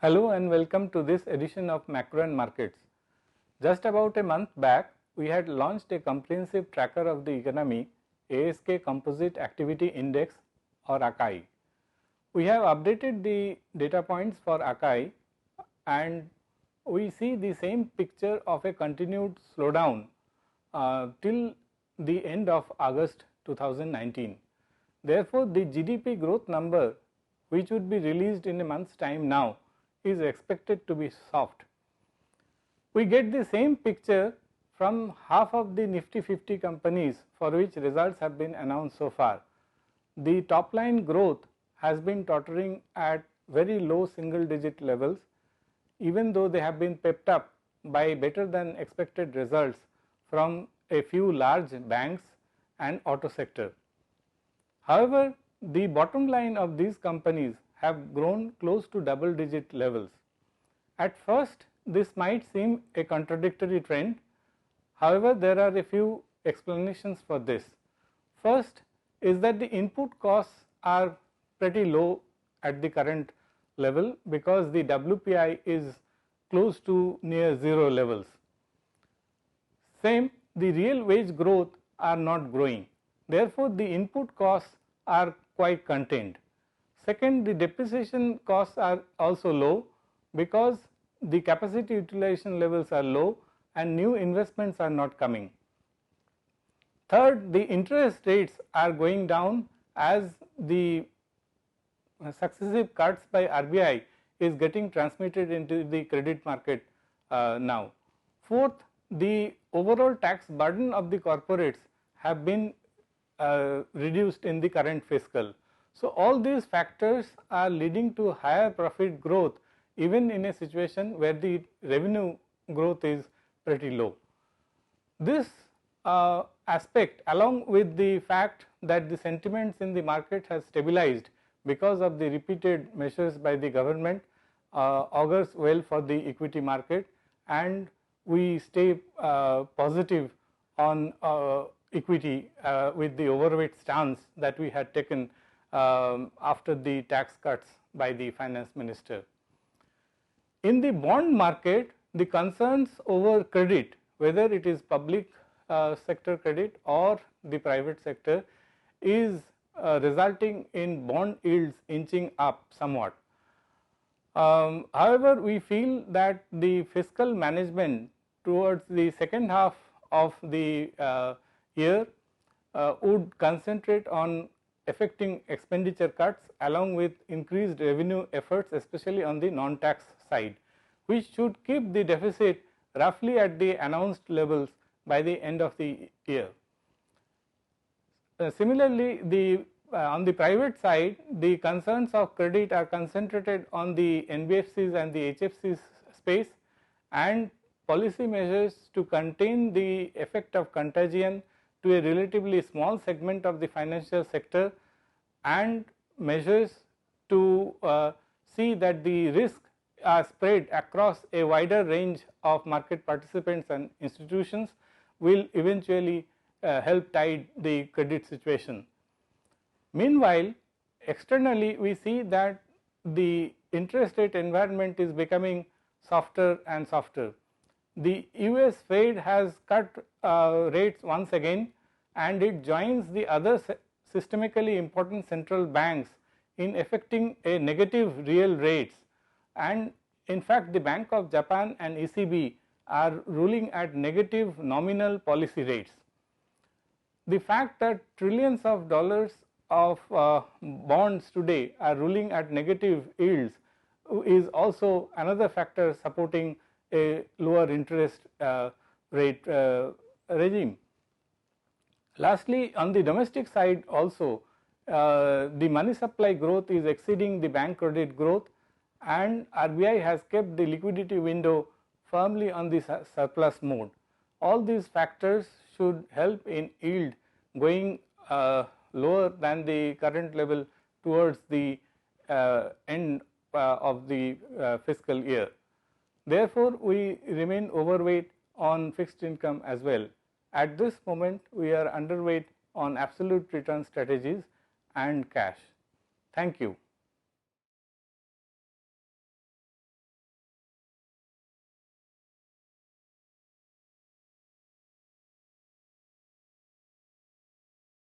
Hello and welcome to this edition of Macro and Markets. Just about a month back, we had launched a comprehensive tracker of the economy, ASK Composite Activity Index or ACAI. We have updated the data points for ACAI and we see the same picture of a continued slowdown till the end of August 2019. Therefore, the GDP growth number, which would be released in a month's time now, is expected to be soft. We get the same picture from half of the Nifty 50 companies for which results have been announced so far. The top line growth has been tottering at very low single digit levels, even though they have been pepped up by better than expected results from a few large banks and auto sector. However, the bottom line of these companies have grown close to double digit levels. At first, this might seem a contradictory trend. However, there are a few explanations for this. First is that the input costs are pretty low at the current level because the WPI is close to near zero levels. Same, the real wage growth are not growing. Therefore, the input costs are quite contained. Second, the depreciation costs are also low because the capacity utilization levels are low and new investments are not coming. Third, the interest rates are going down as the successive cuts by RBI is getting transmitted into the credit market now. Fourth, the overall tax burden of the corporates have been reduced in the current fiscal. So, all these factors are leading to higher profit growth even in a situation where the revenue growth is pretty low. This aspect, along with the fact that the sentiments in the market has stabilized because of the repeated measures by the government, augurs well for the equity market, and we stay positive on equity with the overweight stance that we had taken after the tax cuts by the finance minister. In the bond market, the concerns over credit, whether it is public sector credit or the private sector, is resulting in bond yields inching up somewhat. However, we feel that the fiscal management towards the second half of the year would concentrate on effecting expenditure cuts along with increased revenue efforts, especially on the non-tax side, which should keep the deficit roughly at the announced levels by the end of the year. Similarly, on the private side, the concerns of credit are concentrated on the NBFCs and the HFCs space, and policy measures to contain the effect of contagion to a relatively small segment of the financial sector, and measures to see that the risk are spread across a wider range of market participants and institutions will eventually help tide the credit situation. Meanwhile, externally we see that the interest rate environment is becoming softer and softer. The US Fed has cut rates once again, and it joins the other systemically important central banks in effecting a negative real rates, and in fact the Bank of Japan and ECB are ruling at negative nominal policy rates. The fact that trillions of dollars of bonds today are ruling at negative yields is also another factor supporting a lower interest rate regime. Lastly, on the domestic side also, the money supply growth is exceeding the bank credit growth, and RBI has kept the liquidity window firmly on the surplus mode. All these factors should help in yield going lower than the current level towards the end of the fiscal year. Therefore, we remain overweight on fixed income as well. At this moment, we are underweight on absolute return strategies and cash. Thank you.